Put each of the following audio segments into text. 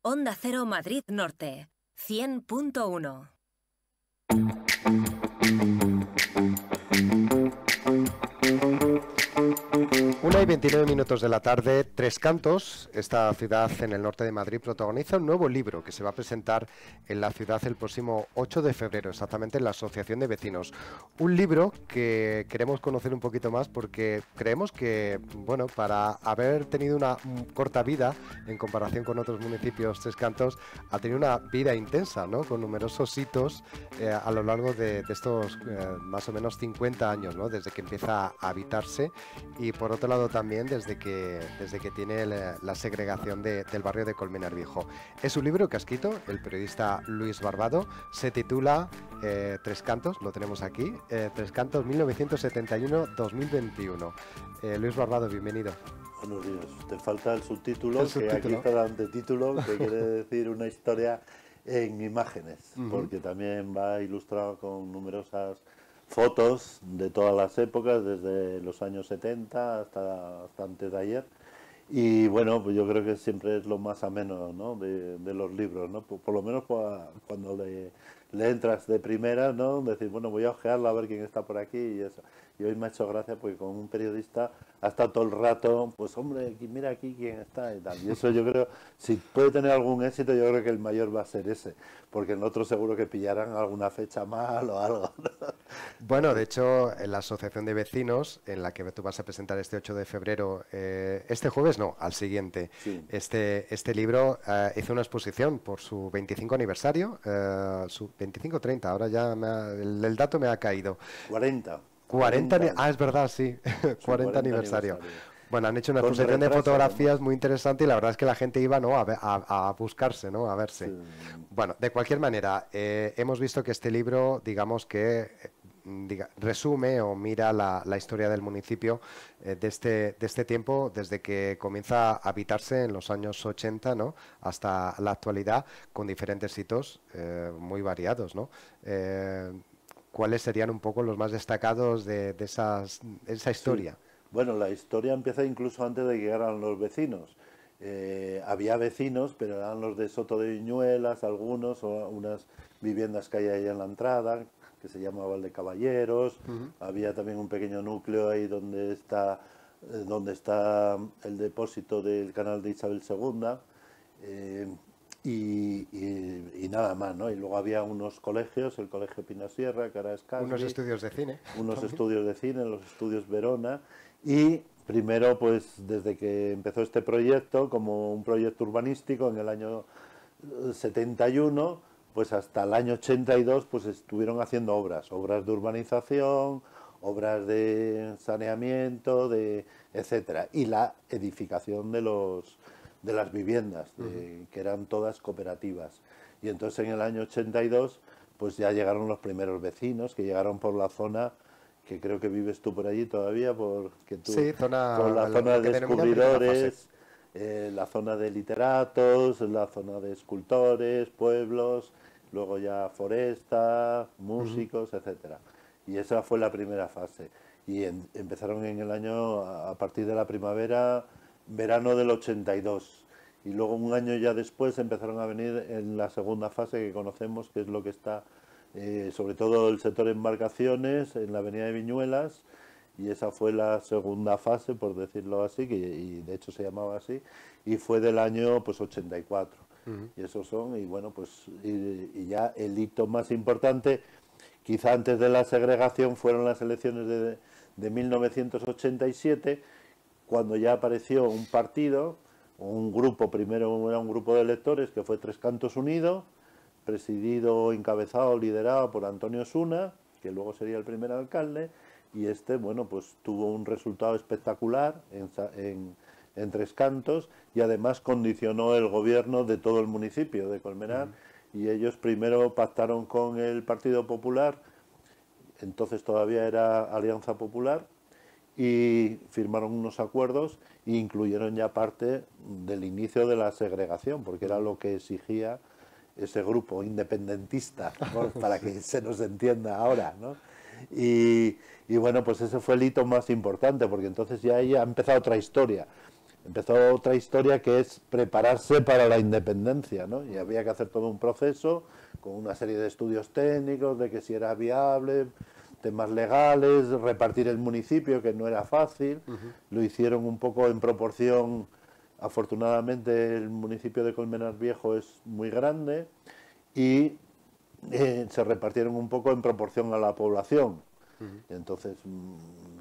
Onda Cero Madrid Norte, 100.1. 1:29 de la tarde, Tres Cantos, esta ciudad en el norte de Madrid, protagoniza un nuevo libro que se va a presentar en la ciudad el próximo 8 de febrero, exactamente en la Asociación de Vecinos. Un libro que queremos conocer un poquito más porque creemos que, bueno, para haber tenido una corta vida en comparación con otros municipios, Tres Cantos ha tenido una vida intensa, ¿no? Con numerosos hitos a lo largo de estos más o menos 50 años, ¿no? Desde que empieza a habitarse y por otro lado también desde que tiene la segregación del barrio de Colmenar Viejo. Es un libro que ha escrito el periodista Luis Barbado, se titula Tres Cantos, lo tenemos aquí, Tres Cantos 1971-2021. Luis Barbado, bienvenido. Buenos días. Te falta el subtítulo, que aquí está el antetítulo, que quiere decir una historia en imágenes, porque también va ilustrado con numerosas fotos de todas las épocas, desde los años 70 hasta antes de ayer. Y bueno, pues yo creo que siempre es lo más ameno, ¿no? de los libros, ¿no? Por lo menos cuando le entras de primera, ¿no? Decir, bueno, voy a ojearla a ver quién está por aquí y eso. Y hoy me ha hecho gracia porque con un periodista ha estado todo el rato, pues hombre, mira aquí quién está y tal. Y eso yo creo, si puede tener algún éxito, yo creo que el mayor va a ser ese, porque en otro seguro que pillarán alguna fecha mal o algo, ¿no? Bueno, de hecho, en la Asociación de Vecinos, en la que tú vas a presentar este 8 de febrero, este jueves no, al siguiente, Sí. este libro hizo una exposición por su 25 aniversario, su 25-30, ahora ya el dato me ha caído. 40 es verdad, sí, 40 aniversario. Bueno, han hecho una Con exposición de retraso, fotografías además. muy interesante y la verdad es que la gente iba, ¿no? a buscarse, ¿no? A verse. Sí. Bueno, de cualquier manera, hemos visto que este libro, digamos que resume o mira la historia del municipio de este tiempo, desde que comienza a habitarse en los años 80, ¿no? Hasta la actualidad, con diferentes hitos muy variados, ¿no? ¿Cuáles serían un poco los más destacados de esa historia? Sí. Bueno, la historia empieza incluso antes de que llegaran los vecinos. Había vecinos, pero eran los de Soto de Viñuelas, algunos, o unas viviendas que hay ahí en la entrada, que se llamaba el de Caballeros. Había también un pequeño núcleo ahí donde está el depósito del canal de Isabel II. Y nada más, ¿no? Y luego había unos colegios, el Colegio Pinasierra, que ahora es Casby, Unos estudios de cine. unos también. estudios de cine, los estudios Verona, y primero, pues desde que empezó este proyecto, como un proyecto urbanístico en el año 71, pues hasta el año 82, pues estuvieron haciendo obras de urbanización, obras de saneamiento, etcétera, y la edificación de las viviendas, que eran todas cooperativas. Y entonces en el año 82 pues ya llegaron los primeros vecinos, que llegaron por la zona, que creo que vives tú por allí todavía, Sí, por la zona de descubridores, la zona de literatos, la zona de escultores, pueblos, luego ya foresta, músicos, etcétera. Y esa fue la primera fase. Y empezaron en el año, a partir de la primavera, verano del 82. Y luego un año ya después empezaron a venir en la segunda fase que conocemos, que es lo que está, sobre todo el sector embarcaciones, en la avenida de Viñuelas, y esa fue la segunda fase, por decirlo así, y de hecho se llamaba así, y fue del año pues 84. Y esos son, y bueno, pues y ya el hito más importante, quizá antes de la segregación, fueron las elecciones de 1987, cuando ya apareció un partido, un grupo, primero era un grupo de electores que fue Tres Cantos Unido, presidido, encabezado, liderado por Antonio Osuna, que luego sería el primer alcalde, y bueno, pues tuvo un resultado espectacular en Tres Cantos, y además condicionó el gobierno de todo el municipio de Colmenar, y ellos primero pactaron con el Partido Popular, entonces todavía era Alianza Popular, y firmaron unos acuerdos e incluyeron ya parte del inicio de la segregación, porque era lo que exigía ese grupo independentista, ¿no? Para que se nos entienda ahora, ¿no? Y bueno, pues ese fue el hito más importante, porque entonces ya ha empezado otra historia. empezó otra historia que es prepararse para la independencia, ¿no? Y había que hacer todo un proceso con una serie de estudios técnicos de que si era viable, temas legales, repartir el municipio, que no era fácil. Lo hicieron un poco en proporción. Afortunadamente el municipio de Colmenar Viejo es muy grande y se repartieron un poco en proporción a la población. Entonces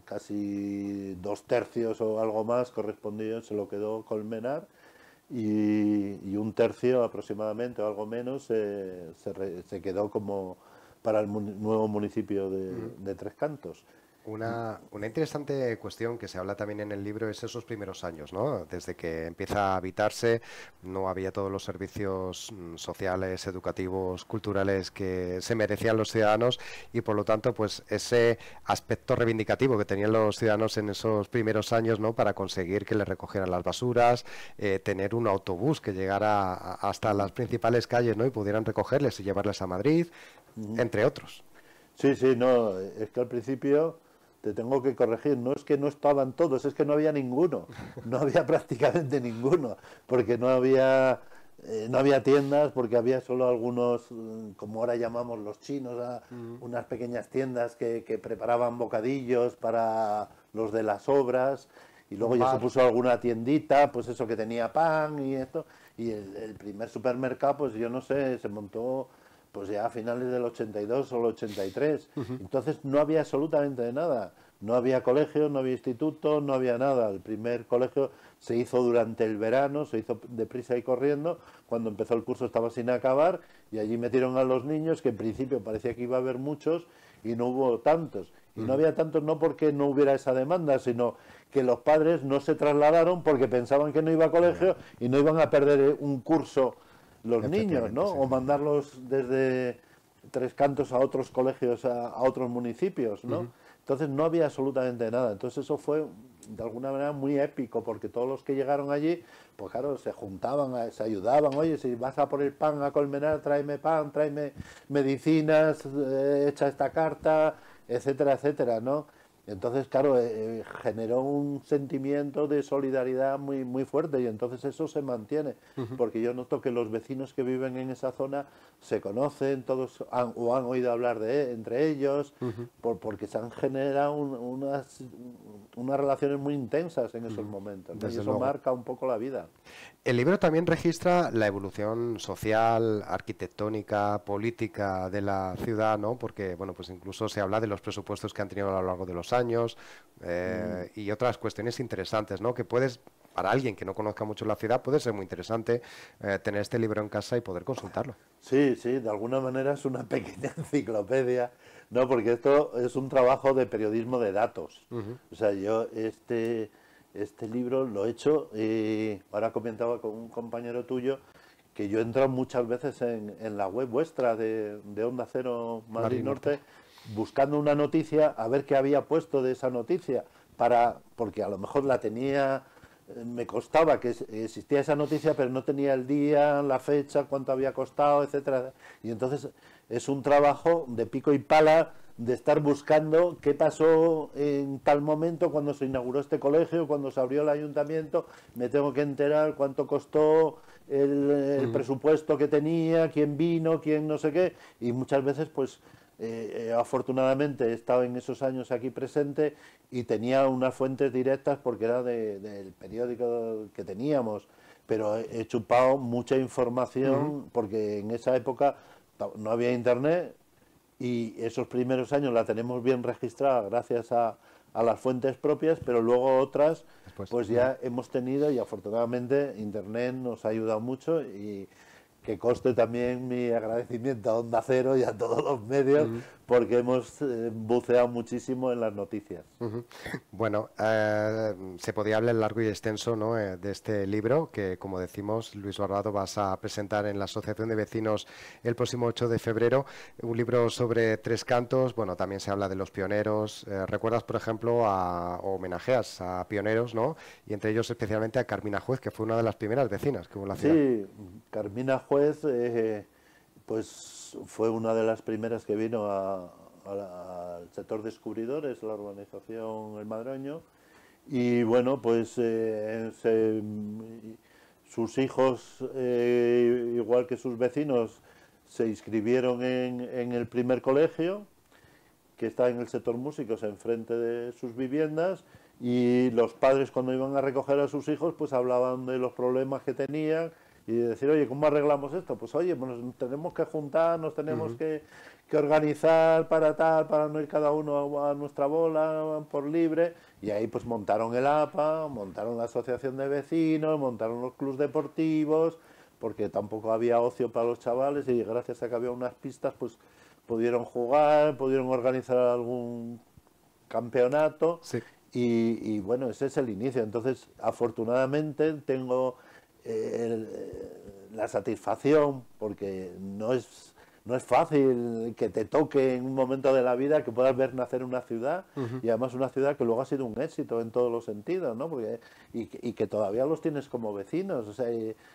casi 2/3 o algo más correspondió, se lo quedó Colmenar, y 1/3 aproximadamente o algo menos se quedó como para el nuevo municipio de Tres Cantos. Una interesante cuestión que se habla también en el libro es esos primeros años, ¿no? Desde que empieza a habitarse, no había todos los servicios sociales, educativos, culturales que se merecían los ciudadanos, y por lo tanto, pues ese aspecto reivindicativo que tenían los ciudadanos en esos primeros años, ¿no? Para conseguir que les recogieran las basuras, tener un autobús que llegara hasta las principales calles, ¿no? Y pudieran recogerles y llevarles a Madrid, entre otros. Sí, sí, no, es que al principio te tengo que corregir, no es que no estaban todos, es que no había ninguno, no había prácticamente ninguno, porque no había tiendas, porque había solo algunos, como ahora llamamos los chinos, unas pequeñas tiendas que preparaban bocadillos para los de las obras, y luego ya se puso alguna tiendita, pues eso que tenía pan y esto, y el primer supermercado, pues yo no sé, se montó pues ya a finales del 82 o el 83. Entonces no había absolutamente nada. No había colegio, no había instituto, no había nada. El primer colegio se hizo durante el verano, se hizo deprisa y corriendo. Cuando empezó el curso estaba sin acabar y allí metieron a los niños, que en principio parecía que iba a haber muchos y no hubo tantos. Y no había tantos no porque no hubiera esa demanda, sino que los padres no se trasladaron porque pensaban que no iba a colegio y no iban a perder un curso los niños, ¿no? Sí. O mandarlos desde Tres Cantos a otros colegios, a otros municipios, ¿no? Entonces no había absolutamente nada. Entonces eso fue de alguna manera muy épico, porque todos los que llegaron allí, pues claro, se juntaban, se ayudaban. Oye, si vas a por el pan a Colmenar, tráeme pan, tráeme medicinas, echa esta carta, etcétera, etcétera, ¿no? Entonces, claro, generó un sentimiento de solidaridad muy, muy fuerte, y entonces eso se mantiene, porque yo noto que los vecinos que viven en esa zona se conocen, todos han oído hablar entre ellos, porque se han generado unas relaciones muy intensas en esos momentos, ¿no? Y eso marca un poco la vida. El libro también registra la evolución social, arquitectónica, política de la ciudad, ¿no? Porque, bueno, pues incluso se habla de los presupuestos que han tenido a lo largo de los años, y otras cuestiones interesantes, ¿no? Que para alguien que no conozca mucho la ciudad, puede ser muy interesante tener este libro en casa y poder consultarlo. Sí, sí, de alguna manera es una pequeña enciclopedia, ¿no? Porque esto es un trabajo de periodismo de datos. O sea, yo este libro lo he hecho, ahora comentaba con un compañero tuyo que yo he entrado muchas veces en la web vuestra de Onda Cero Madrid Norte buscando una noticia, a ver qué había puesto de esa noticia, porque a lo mejor la tenía, me costaba que existía esa noticia, pero no tenía el día, la fecha, cuánto había costado, etcétera. Y entonces es un trabajo de pico y pala, de estar buscando qué pasó en tal momento, cuando se inauguró este colegio, cuando se abrió el ayuntamiento, me tengo que enterar cuánto costó el presupuesto que tenía, quién vino, quién no sé qué, y muchas veces pues afortunadamente he estado en esos años aquí presente y tenía unas fuentes directas porque era del periódico que teníamos, pero he chupado mucha información porque en esa época no había internet. Y esos primeros años la tenemos bien registrada gracias a las fuentes propias, pero luego otras pues ya hemos tenido, y afortunadamente Internet nos ha ayudado mucho, y que conste también mi agradecimiento a Onda Cero y a todos los medios, porque hemos buceado muchísimo en las noticias. Bueno, se podía hablar largo y extenso, ¿no? De este libro que, como decimos, Luis Barbado vas a presentar en la Asociación de Vecinos el próximo 8 de febrero, un libro sobre Tres Cantos. Bueno, también se habla de los pioneros. ¿Recuerdas, por ejemplo, o homenajeas a pioneros, ¿no? Y entre ellos especialmente a Carmina Juez, que fue una de las primeras vecinas que hubo en la ciudad. Sí, Carmina Juez pues fue una de las primeras que vino al sector Descubridores, la urbanización El Madroño, Y bueno, pues sus hijos, igual que sus vecinos, se inscribieron en el primer colegio, que está en el sector músicos, enfrente de sus viviendas, y los padres cuando iban a recoger a sus hijos, pues hablaban de los problemas que tenían, y de decir, oye, ¿cómo arreglamos esto? Pues oye, pues nos tenemos que juntar, nos tenemos que organizar para no ir cada uno a nuestra bola por libre, y ahí pues montaron el APA, montaron la asociación de vecinos, montaron los clubes deportivos, porque tampoco había ocio para los chavales, y gracias a que había unas pistas, pues pudieron jugar, pudieron organizar algún campeonato, Sí. y bueno, ese es el inicio. Entonces, afortunadamente tengo la satisfacción, porque no es fácil que te toque en un momento de la vida que puedas ver nacer una ciudad, y además una ciudad que luego ha sido un éxito en todos los sentidos, ¿no? Porque, y que todavía los tienes como vecinos. O sea,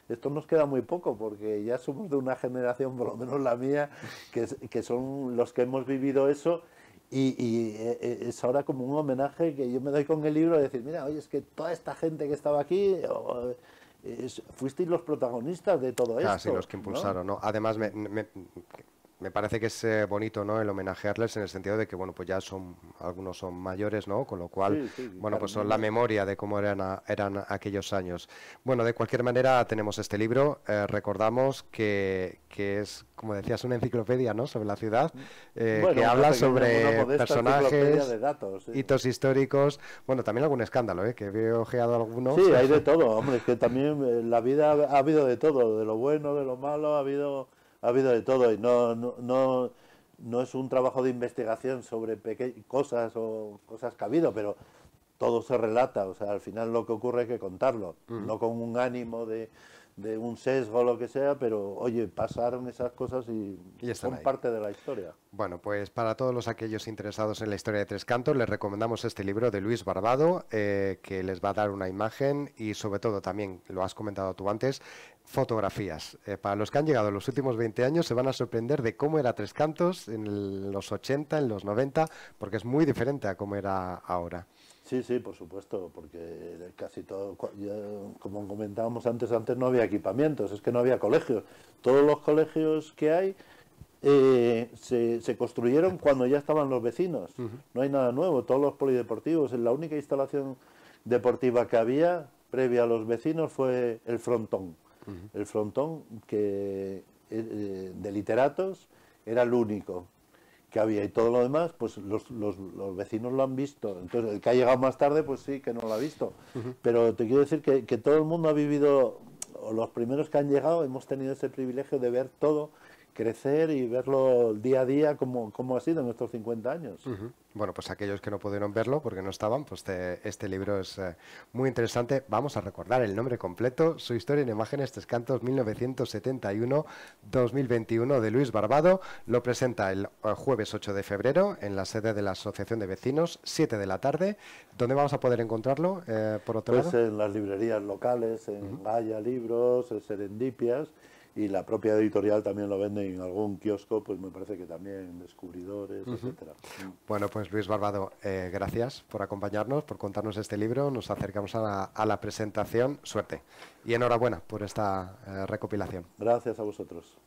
esto nos queda muy poco, porque ya somos de una generación, por lo menos la mía, que son los que hemos vivido eso. Y es ahora como un homenaje que yo me doy con el libro de decir, mira, oye, es que toda esta gente que estaba aquí, fuisteis los protagonistas de todo esto. Sí, los que impulsaron, ¿no? Además, me parece que es bonito, ¿no?, el homenajearles en el sentido de que, bueno, pues ya algunos son mayores, ¿no?, con lo cual, bueno, pues son la memoria de cómo eran aquellos años. Bueno, de cualquier manera tenemos este libro, recordamos que es, como decías, una enciclopedia, ¿no?, sobre la ciudad, que habla sobre personajes, de datos, hitos históricos, bueno, también algún escándalo, que he ojeado algunos. Sí, hay de todo, hombre, es que también la vida ha habido de todo, de lo bueno, de lo malo, ha habido de todo, y no es un trabajo de investigación sobre cosas que ha habido, pero todo se relata. O sea, al final lo que ocurre hay que contarlo, no con un ánimo de un sesgo o lo que sea, pero oye, pasaron esas cosas y son parte de la historia. Bueno, pues para todos aquellos interesados en la historia de Tres Cantos, les recomendamos este libro de Luis Barbado, que les va a dar una imagen y sobre todo también, lo has comentado tú antes, fotografías. Para los que han llegado en los últimos 20 años se van a sorprender de cómo era Tres Cantos en los 80, en los 90, porque es muy diferente a cómo era ahora. Sí, sí, por supuesto, porque casi todo, como comentábamos antes no había equipamientos, es que no había colegios. Todos los colegios que hay se construyeron cuando ya estaban los vecinos. No hay nada nuevo, todos los polideportivos. La única instalación deportiva que había previa a los vecinos fue el frontón. El frontón que de literatos era el único que había, y todo lo demás, pues los vecinos lo han visto. Entonces, el que ha llegado más tarde, pues sí, que no lo ha visto. Pero te quiero decir que todo el mundo ha vivido, o los primeros que han llegado, hemos tenido ese privilegio de ver todo crecer y verlo día a día como ha sido en estos 50 años. Bueno, pues aquellos que no pudieron verlo porque no estaban, pues este libro es muy interesante. Vamos a recordar el nombre completo: Su historia en imágenes, Tres Cantos 1971-2021, de Luis Barbado. Lo presenta el jueves 8 de febrero en la sede de la Asociación de Vecinos, 7 de la tarde. ¿Dónde vamos a poder encontrarlo, por otro lado? En las librerías locales, en Gaya Libros, en Serendipias, y la propia editorial también lo vende en algún kiosco, pues me parece que también Descubridores, etcétera. Bueno, pues Luis Barbado, gracias por acompañarnos, por contarnos este libro. Nos acercamos a la presentación. Suerte y enhorabuena por esta recopilación. Gracias a vosotros.